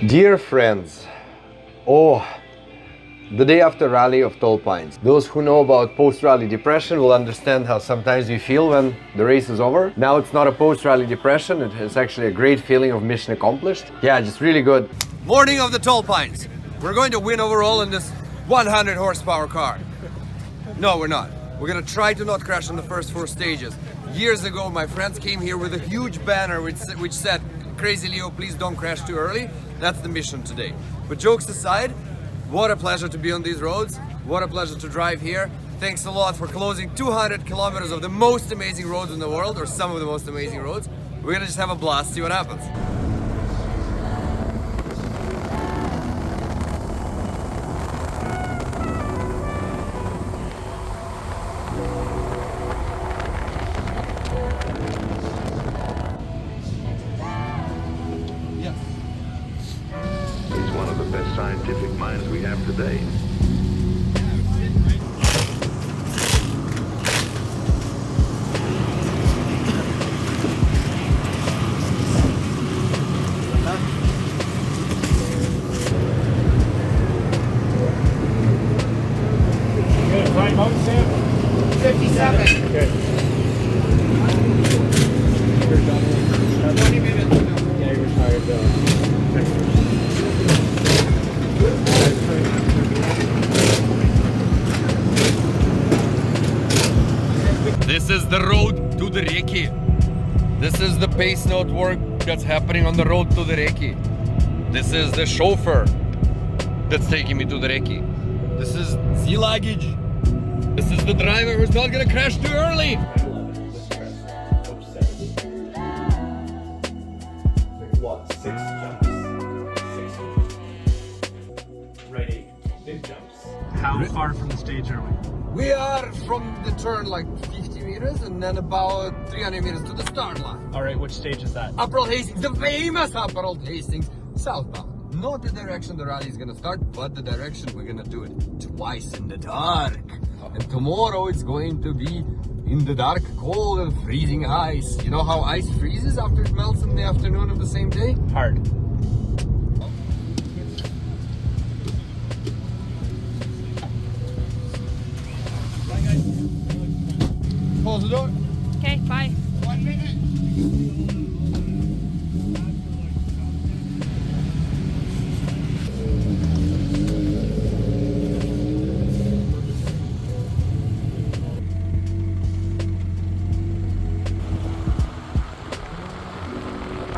Dear friends, the day after rally of Tall Pines. Those who know about post-rally depression will understand how sometimes we feel when the race is over. Now it's not a post-rally depression, it's actually a great feeling of mission accomplished. Yeah, just really good. Morning of the Tall Pines. We're going to win overall in this 100 horsepower car. No, we're not. We're gonna try to not crash on the first 4 stages. Years ago, my friends came here with a huge banner which said, "Crazy Leo, please don't crash too early." That's the mission today. But jokes aside, what a pleasure to be on these roads. What a pleasure to drive here. Thanks a lot for closing 200 kilometers of the most amazing roads in the world, or some of the most amazing roads. We're gonna just have a blast, see what happens. He's one of the best scientific minds we have today. Good. Right mode, Sam? 57. Good. 20 minutes. Yeah, you're retired though. This is the road to the Reki. This is the pace note work that's happening on the road to the Reki. This is the chauffeur that's taking me to the Reki. This is the luggage. This is the driver who's not gonna crash too early. What? 6 jumps? 6. Ready. Big jumps. How far from the stage are we? We are from the turn like 50 meters and then about 300 meters to the start line. Alright, which stage is that? Upper Old Hastings, the famous Upper Old Hastings, southbound. Not the direction the rally is gonna start, but the direction we're gonna do it twice in the dark. And tomorrow it's going to be in the dark, cold and freezing ice. You know how ice freezes after it melts in the afternoon of the same day? Hard. Close the door. Okay, bye. 1 minute.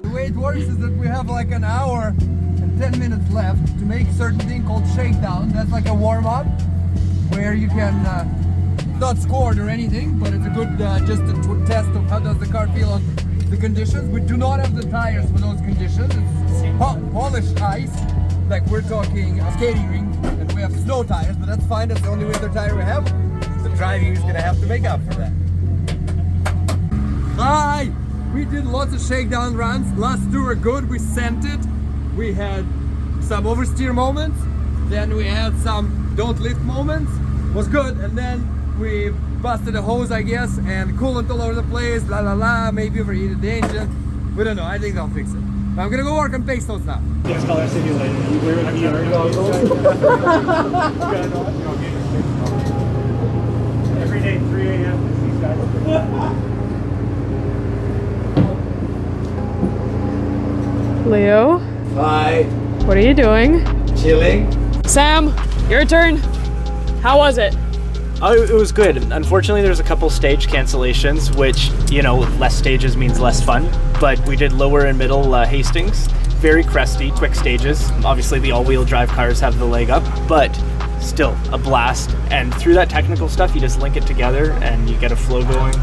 The way it works is that we have like an hour and 10 minutes left to make a certain thing called Shakedown. That's like a warm-up where you can not scored or anything, but it's a good just a test of how does the car feel on the conditions. We do not have the tires for those conditions. It's polished ice, like we're talking a skating rink, and we have snow tires, but that's fine. That's the only winter tire we have. The driving is gonna have to make up for that. Hi! We did lots of shakedown runs. Last 2 were good. We sent it. We had some oversteer moments. Then we had some don't lift moments. Was good, and then we busted a hose, I guess, and coolant all over the place, la la la, maybe overheated the engine. We don't know, I think they'll fix it. But I'm gonna go work on pace notes now. Yes, I'll see you later. Have you already goggles? Every day, 3 a.m. with these guys. Leo, Hi, what are you doing? chilling. Sam, your turn. How was it? Oh, it was good. Unfortunately, there's a couple stage cancellations, which, you know, less stages means less fun. But we did lower and middle Hastings. Very cresty, quick stages. Obviously, the all-wheel drive cars have the leg up, but still a blast. And through that technical stuff, you just link it together and you get a flow going.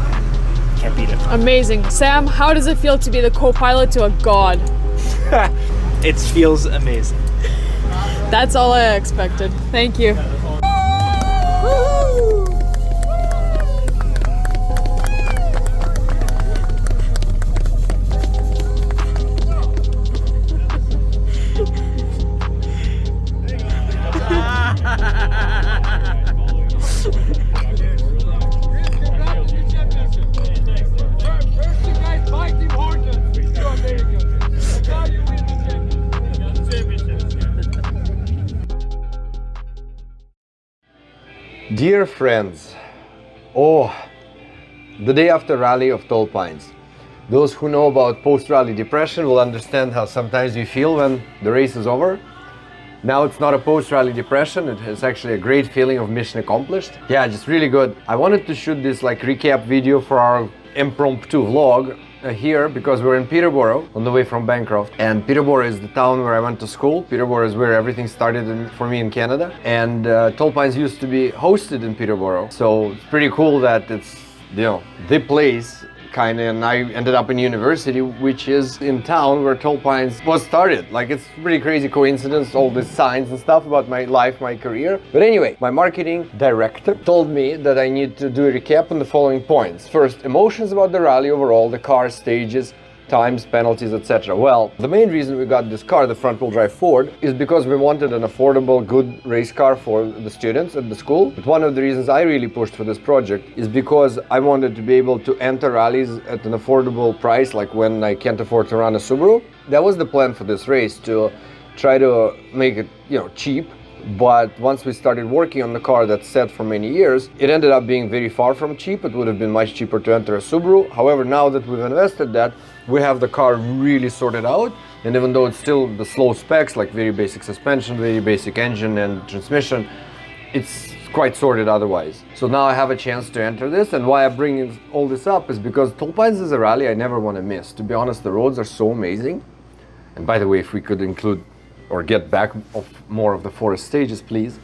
Can't beat it. Amazing. Sam, how does it feel to be the co-pilot to a god? It feels amazing. That's all I expected. Thank you. Championship. Dear friends, oh, the day after rally of Tall Pines. Those who know about post-rally depression will understand how sometimes we feel when the race is over. Now it's not a post-rally depression, it's actually a great feeling of mission accomplished. Yeah, just really good. I wanted to shoot this recap video for our impromptu vlog here because we're in Peterborough on the way from Bancroft, and Peterborough is the town where I went to school. Peterborough is where everything started for me in Canada, and Tall Pines used to be hosted in Peterborough, so it's pretty cool that it's the place kind of, and I ended up in university, which is in town where Tall Pines was started. It's a pretty crazy coincidence, all these signs and stuff about my life, my career. But anyway, my marketing director told me that I need to do a recap on the following points. First, emotions about the rally overall, the car, stages, times, penalties, etc. Well, the main reason we got this car, the front-wheel drive Ford, is because we wanted an affordable, good race car for the students at the school. But one of the reasons I really pushed for this project is because I wanted to be able to enter rallies at an affordable price, like when I can't afford to run a Subaru. That was the plan for this race, to try to make it, cheap. But once we started working on the car that's set for many years, it ended up being very far from cheap. It would have been much cheaper to enter a Subaru. However, now that we've invested that, we have the car really sorted out. And even though it's still the slow specs, like very basic suspension, very basic engine and transmission, it's quite sorted otherwise. So now I have a chance to enter this, and why I'm bringing all this up is because Tall Pines is a rally I never want to miss. To be honest, the roads are so amazing. And by the way, if we could include or get back of more of the forest stages, please.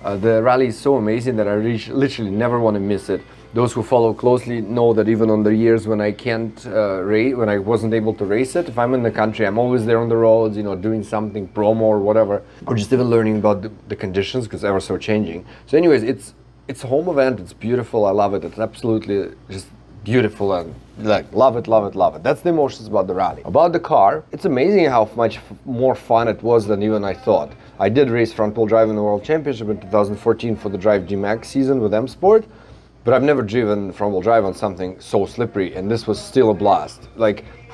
The rally is so amazing that I literally never want to miss it. Those who follow closely know that even on the years when I can't race, when I wasn't able to race it, if I'm in the country, I'm always there on the roads, doing something, promo or whatever, or just even learning about the conditions, because ever so changing. So anyways, it's a home event, it's beautiful, I love it, it's absolutely just beautiful, and love it, love it, love it. That's the emotions about the rally. About the car, it's amazing how much more fun it was than even I thought. I did race front-wheel drive in the World Championship in 2014 for the Drive G-Max season with M Sport, but I've never driven front-wheel drive on something so slippery, and this was still a blast.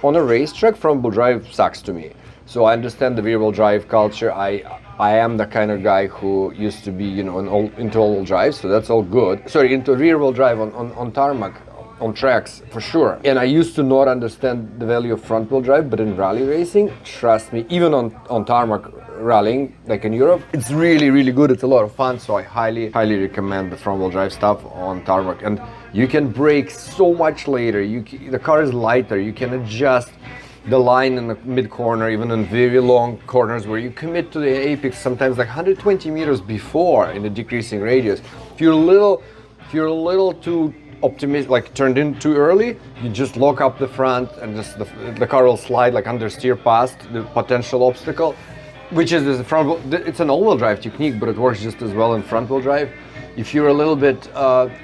On a racetrack, front-wheel drive sucks to me. So I understand the rear-wheel drive culture. I am the kind of guy who used to be, into all-wheel drive, so that's all good. Sorry, into rear-wheel drive on tarmac, on tracks, for sure. And I used to not understand the value of front-wheel drive, but in rally racing, trust me, even on tarmac rallying, like in Europe, it's really, really good. It's a lot of fun, so I highly, highly recommend the front-wheel drive stuff on tarmac. And you can brake so much later. The car is lighter. You can adjust the line in the mid-corner, even in very long corners where you commit to the apex sometimes 120 meters before in a decreasing radius. If you're a little too optimistic, turned in too early, you just lock up the front and just the car will slide understeer past the potential obstacle, which is it's an all-wheel drive technique, but it works just as well in front-wheel drive. If you're a little bit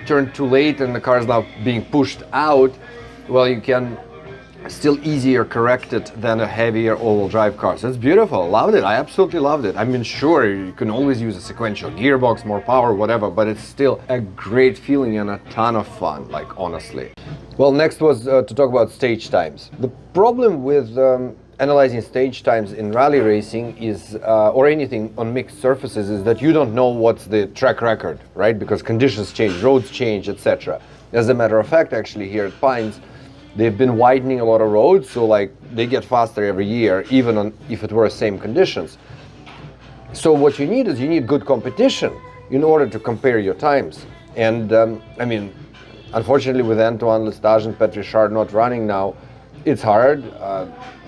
turned too late and the car is now being pushed out, well, you can still easier correct it than a heavier all-wheel drive car. So it's beautiful. Loved it. I absolutely loved it. I mean, sure, you can always use a sequential gearbox, more power, whatever, but it's still a great feeling and a ton of fun, honestly. Well, next was to talk about stage times. The problem with analyzing stage times in rally racing is, or anything on mixed surfaces, is that you don't know what's the track record, right? Because conditions change, roads change, etc. As a matter of fact, actually, here at Pines, they've been widening a lot of roads, so they get faster every year, even if it were the same conditions. So what you need is good competition in order to compare your times. And I mean, unfortunately, with Antoine Lestage and Patrick Richard not running now, it's hard.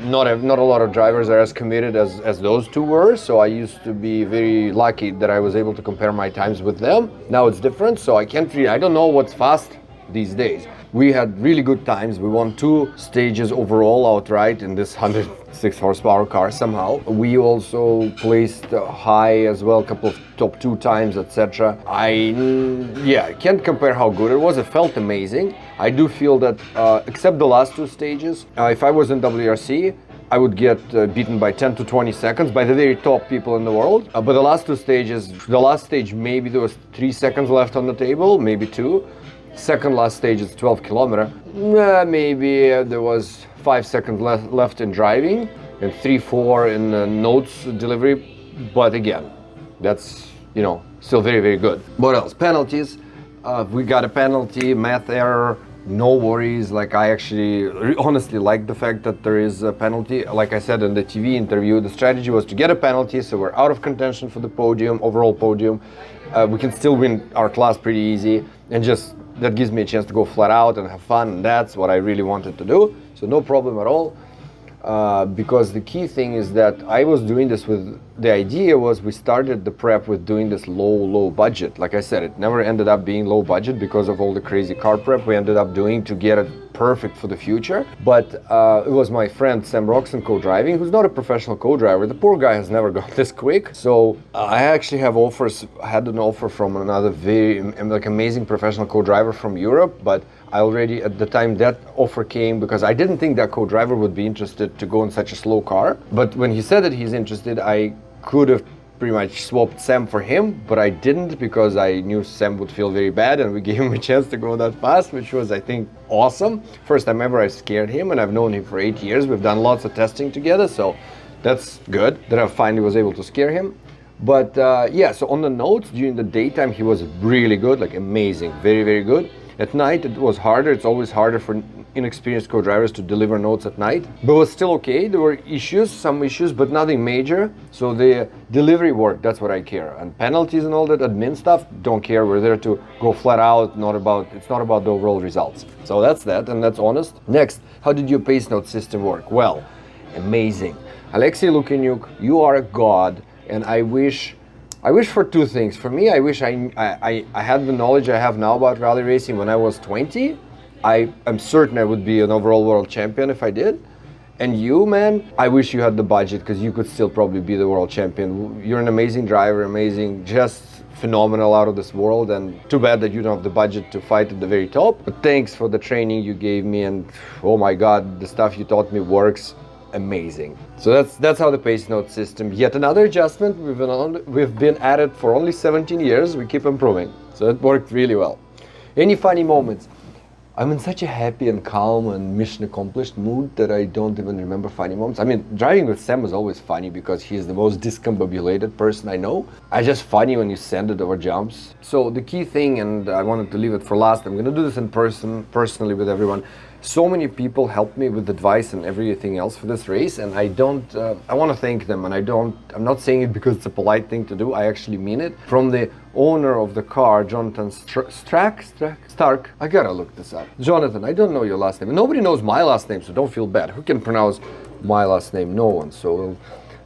Not a lot of drivers are as committed as those two were, so I used to be very lucky that I was able to compare my times with them. Now it's different, so I don't know what's fast these days. We had really good times. We won 2 stages overall outright in this 106 horsepower car somehow. We also placed high as well, a couple of top 2 times, etc. I can't compare how good it was. It felt amazing. I do feel that, except the last 2 stages, if I was in WRC, I would get beaten by 10 to 20 seconds by the very top people in the world. But the last 2 stages, the last stage, maybe there was 3 seconds left on the table, maybe 2. Second last stage is 12 kilometer. Maybe there was 5 seconds left in driving and 3-4 in notes delivery. But again, that's, still very, very good. What else? Penalties. We got a penalty, math error, no worries. Like, I actually honestly like the fact that there is a penalty. Like I said in the TV interview, the strategy was to get a penalty, so we're out of contention for the podium, overall podium. We can still win our class pretty easy, and just that gives me a chance to go flat out and have fun, and that's what I really wanted to do. So no problem at all. Because the key thing is that I was doing this with, the idea was we started the prep with doing this low budget. Like I said, it never ended up being low budget because of all the crazy car prep we ended up doing to get it perfect for the future. But it was my friend Sam Roxon co-driving, who's not a professional co-driver. The poor guy has never gone this quick. So I actually have offers, had an offer from another very amazing professional co-driver from Europe, but I already, at the time that offer came, because I didn't think that co-driver would be interested to go in such a slow car. But when he said that he's interested, I could have pretty much swapped Sam for him, but I didn't, because I knew Sam would feel very bad, and we gave him a chance to go that fast, which was, I think, awesome. First time ever I scared him, and I've known him for 8 years. We've done lots of testing together, so that's good that I finally was able to scare him. But yeah, so on the notes, during the daytime, he was really good, like amazing, very, very good. At night, it was harder. It's always harder for inexperienced co-drivers to deliver notes at night, but it was still okay. There were issues, some issues, but nothing major. So the delivery worked, that's what I care. And penalties and all that admin stuff, don't care. We're there to go flat out, it's not about the overall results. So that's that, and that's honest. Next, how did your pace note system work? Well, amazing. Alexei Lukanyuk, you are a god, and I wish for two things. For me, I wish I had the knowledge I have now about rally racing when I was 20. I'm certain I would be an overall world champion if I did. And you, man, I wish you had the budget, because you could still probably be the world champion. You're an amazing driver, amazing, just phenomenal, out of this world, and too bad that you don't have the budget to fight at the very top. But thanks for the training you gave me, and oh my God, the stuff you taught me works. Amazing. So that's how the pace note system, yet another adjustment. We've been at it for only 17 years. We keep improving. So it worked really well. Any funny moments? I'm in such a happy and calm and mission accomplished mood that I don't even remember funny moments. I mean, driving with Sam is always funny because he's the most discombobulated person I know. I just funny when you send it over jumps. So the key thing, and I wanted to leave it for last, I'm gonna do this in person, personally with everyone. So many people helped me with advice and everything else for this race, and I want to thank them, and I'm not saying it because it's a polite thing to do, I actually mean it. From the owner of the car, Jonathan Stark, I gotta look this up. Jonathan, I don't know your last name. Nobody knows my last name, so don't feel bad. Who can pronounce my last name? No one, so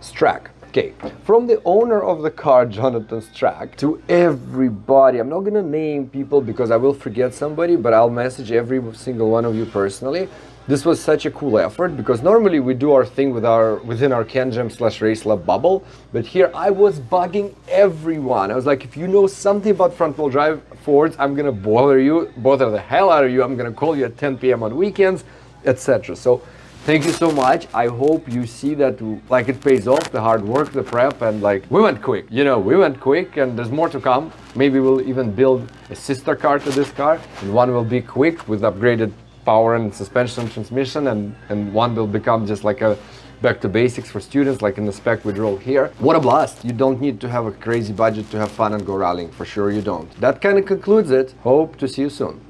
Strack. Okay, from the owner of the car, Jonathan Strack, to everybody, I'm not gonna name people because I will forget somebody, but I'll message every single one of you personally. This was such a cool effort, because normally we do our thing within our CanJam/RaceLab bubble, but here I was bugging everyone. I was like, if you know something about front-wheel drive Fords, I'm gonna bother the hell out of you. I'm gonna call you at 10 p.m. on weekends, etc. So thank you so much. I hope you see that like it pays off, the hard work, the prep, and like we went quick. You know, we went quick, and there's more to come. Maybe we'll even build a sister car to this car, and one will be quick with upgraded power and suspension and transmission, and one will become just like a back to basics for students, like in the spec we drove here. What a blast. You don't need to have a crazy budget to have fun and go rallying. For sure you don't. That kind of concludes it. Hope to see you soon.